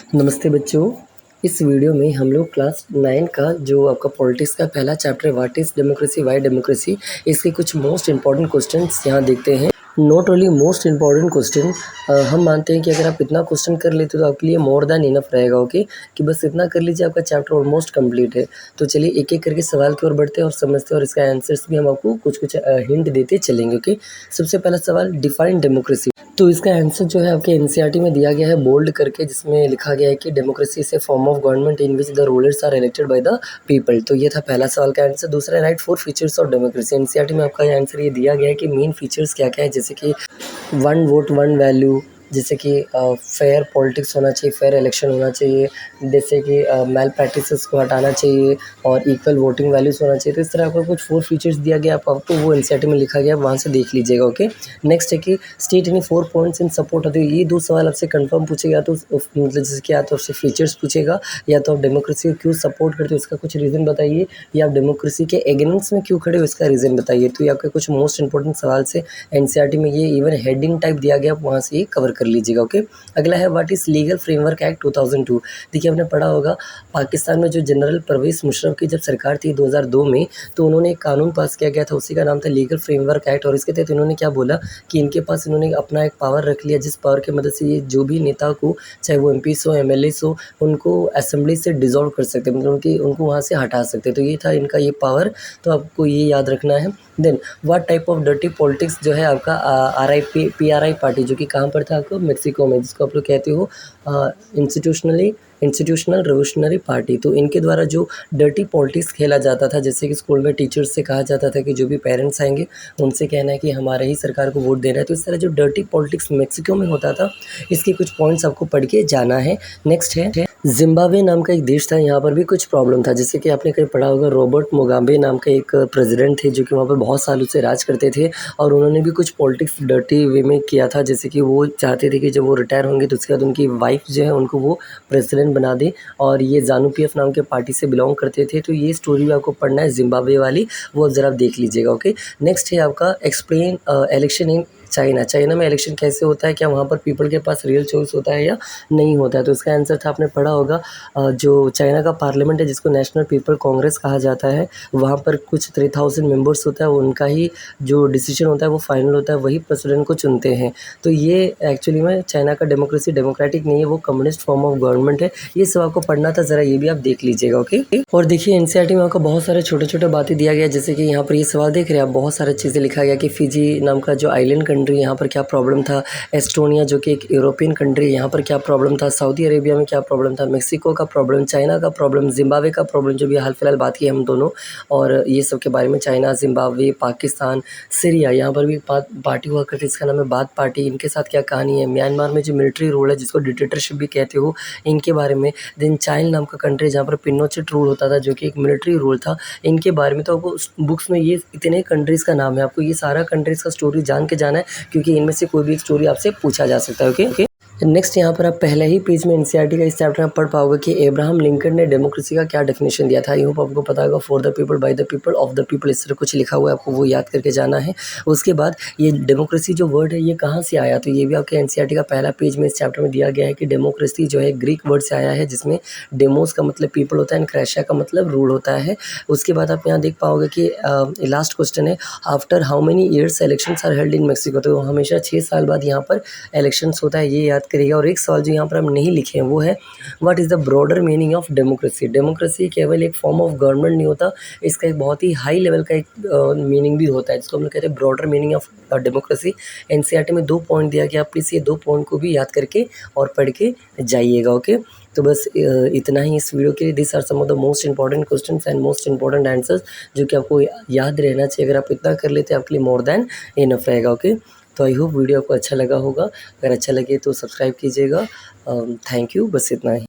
नमस्ते बच्चों, इस वीडियो में हम लोग क्लास 9 का जो आपका पॉलिटिक्स का पहला चैप्टर है what is democracy, why democracy, इसके कुछ मोस्ट इम्पॉर्टेंट क्वेश्चंस यहाँ देखते हैं। Not only most important question, हम मानते हैं कि अगर आप इतना क्वेश्चन कर लेते हो तो आपके लिए मोर देन इनफ रहेगा। ओके, कि बस इतना कर लीजिए, आपका चैप्टर ऑलमोस्ट कंप्लीट है। तो चलिए एक एक करके सवाल की ओर बढ़ते हैं और समझते हैं, और इसका आंसर्स भी हम आपको कुछ कुछ हिंट देते चलेंगे। ओके, सबसे पहला सवाल, डिफाइन डेमोक्रेसी। तो इसका आंसर जो है आपके एनसीईआरटी में दिया गया है बोल्ड करके, जिसमें लिखा गया है कि democracy is a form of government in which the rulers are elected by the people. तो ये था पहला सवाल का आंसर। दूसरा, write four features of democracy. NCERT में आपका आंसर ये दिया गया है कि मेन फीचर्स क्या क्या है, जैसे कि वन वोट वन वैल्यू, जैसे कि फेयर पॉलिटिक्स होना चाहिए, फेयर इलेक्शन होना चाहिए, जैसे कि मैल प्रैक्टिसेस को हटाना चाहिए और इक्वल वोटिंग वैल्यूज़ होना चाहिए। तो इस तरह आपको कुछ 4 फीचर्स दिया गया आपको, वो एनसीईआरटी में लिखा गया है, वहाँ से देख लीजिएगा। ओके, नेक्स्ट है कि state any 4 points in support of the. ये 2 सवाल आपसे कंफर्म पूछेगा, तो मतलब जैसे कि या तो आपसे फीचर्स पूछेगा, या तो आप डेमोक्रेसी को क्यों सपोर्ट करते हो इसका कुछ रीज़न बताइए, या आप डेमोक्रेसी के अगेंस्ट में क्यों खड़े हो इसका रीज़न बताइए। तो ये आपके कुछ मोस्ट इंपॉर्टेंट सवाल से एनसीईआरटी में ये इवन हेडिंग टाइप दिया गया, आप वहाँ से ये कवर कर लीजिएगा। ओके, अगला है what is legal framework act 2002। देखिए, आपने पढ़ा होगा पाकिस्तान में जो जनरल परवेज़ मुशर्रफ की जब सरकार थी 2002 में, तो उन्होंने एक कानून पास किया गया था, उसी का नाम था लीगल फ्रेमवर्क एक्ट। और इसके तहत इन्होंने क्या बोला कि इनके पास इन्होंने अपना एक पावर रख लिया, जिस पावर की मदद से ये जो भी नेता को, चाहे वो एमपीज़ हो, एमएलएज़ हो, उनको असेंबली से डिसॉल्व कर सकते हैं, मतलब उनको वहाँ से हटा सकते हैं। तो ये था इनका ये पावर, तो आपको ये याद रखना है। Then what type of dirty politics जो है आपका पीआरआई पार्टी, जो कि कहाँ पर था आपको, मेक्सिको में, जिसको आप लोग कहते हो इंस्टीट्यूशनल रिवोल्यूशनरी पार्टी। तो इनके द्वारा जो डर्टी पॉलिटिक्स खेला जाता था, जैसे कि स्कूल में टीचर्स से कहा जाता था कि जो भी पेरेंट्स आएंगे उनसे कहना है कि हमारे ही सरकार को वोट देना है। तो इस तरह जो डर्टी पॉलिटिक्स मेक्सिको में होता था, इसके कुछ पॉइंट्स आपको पढ़ के जाना है। नेक्स्ट है जिम्बाब्वे नाम का एक देश था, यहाँ पर भी कुछ प्रॉब्लम था, जैसे कि आपने कहीं पढ़ा होगा रॉबर्ट मुगाबे नाम का एक प्रेसिडेंट थे, जो कि वहाँ पर बहुत सालों से राज करते थे, और उन्होंने भी कुछ पॉलिटिक्स डर्टी वे में किया था। जैसे कि वो चाहते थे कि जब वो रिटायर होंगे तो उसके बाद उनकी वाइफ जो है उनको वो प्रेसिडेंट बना दे, और ये ज़ानू पीएफ नाम के पार्टी से बिलोंग करते थे। तो ये स्टोरी भी आपको पढ़ना है जिम्बाब्वे वाली, वो अब ज़रा देख लीजिएगा। ओके, नेक्स्ट है आपका एक्सप्लेन इलेक्शन इन चाइना में इलेक्शन कैसे होता है, क्या वहाँ पर पीपल के पास रियल चॉइस होता है या नहीं होता है। तो इसका आंसर था, आपने पढ़ा होगा जो चाइना का पार्लियामेंट है, जिसको नेशनल पीपल कांग्रेस कहा जाता है, वहाँ पर कुछ 3000 मेंबर्स होता है, उनका ही जो डिसीजन होता है वो फाइनल होता है, वही प्रेसिडेंट को चुनते हैं। तो ये एक्चुअली में चाइना का डेमोक्रेसी डेमोक्रेटिक नहीं है, वो कम्युनिस्ट फॉर्म ऑफ गवर्नमेंट है। ये सब आपको पढ़ना था, ज़रा ये भी आप देख लीजिएगा। ओके, और देखिए एनसीईआरटी में आपको बहुत सारे छोटे छोटे बातें दिया गया, जैसे कि यहाँ पर ये सवाल देख रहे हैं आप, बहुत सारी चीज़ें लिखा गया कि फिजी नाम का जो आइलैंड कंट्री, यहाँ पर क्या प्रॉब्लम था, एस्टोनिया जो कि एक यूरोपियन कंट्री, यहाँ पर क्या प्रॉब्लम था, सऊदी अरेबिया में क्या प्रॉब्लम था, मेक्सिको का प्रॉब्लम, चाइना का प्रॉब्लम, जिम्बाब्वे का प्रॉब्लम, जो भी हाल फिलहाल बात की हम दोनों, और ये सब के बारे में चाइना, जिम्बाब्वे, पाकिस्तान, सीरिया, यहाँ पर भी पार्टी हुआ करती, इसका नाम है बाथ पार्टी, इनके साथ क्या कहानी है, म्यांमार में जो मिलिट्री रूल है जिसको डिक्टेटरशिप भी कहते हो, इनके बारे में। देन चाइल्ड नाम का कंट्री, जहाँ पर पिनोचेट रूल होता था, जो कि एक मिलिट्री रूल था, इनके बारे में। तो आपको बुक्स में ये इतने कंट्रीज़ का नाम है, आपको ये सारा कंट्रीज़ का स्टोरी जान के जाना है, क्योंकि इनमें से कोई भी एक स्टोरी आपसे पूछा जा सकता है। ओके, नेक्स्ट यहाँ पर आप पहले ही पेज में एनसीईआरटी का इस चैप्टर में पढ़ पाओगे कि अब्राहम लिंकन ने डेमोक्रेसी का क्या डेफिनेशन दिया था। आई होप आपको पता होगा, for the people, bye the people, of the people, इस तरह कुछ लिखा हुआ है, आपको वो याद करके जाना है। उसके बाद ये डेमोक्रेसी जो वर्ड है ये कहाँ से आया, तो ये भी आपके एनसीईआरटी का पहला पेज में इस चैप्टर में दिया गया है कि डेमोक्रेसी जो है ग्रीक वर्ड से आया है, जिसमें डेमोस का मतलब पीपल होता है एंड क्रेशिया का मतलब रूल होता है। उसके बाद आप यहाँ देख पाओगे कि लास्ट क्वेश्चन है, after how many years elections are held in Mexico. तो हमेशा 6 साल बाद यहाँ पर इलेक्शंस होता है, ये याद करिएगा। और एक सवाल जो यहाँ पर हम नहीं लिखे हैं वो है, what is the broader meaning of democracy. Democracy केवल एक फॉर्म ऑफ गवर्नमेंट नहीं होता, इसका एक बहुत ही हाई लेवल का एक मीनिंग भी होता है, जिसको हम लोग कहते हैं broader meaning of democracy. NCERT में 2 पॉइंट दिया गया, प्लीज़ ये 2 पॉइंट को भी याद करके और पढ़ के जाइएगा। ओके, तो बस इतना ही इस वीडियो के लिए। This are some of the most important questions and most important answers, जो कि आपको याद रहना चाहिए। अगर आप इतना कर लेते हैं आपके लिए मोर देन इनफ रहेगा। ओके, तो आई होप वीडियो आपको अच्छा लगा होगा, अगर अच्छा लगे तो सब्सक्राइब कीजिएगा। थैंक यू, बस इतना ही।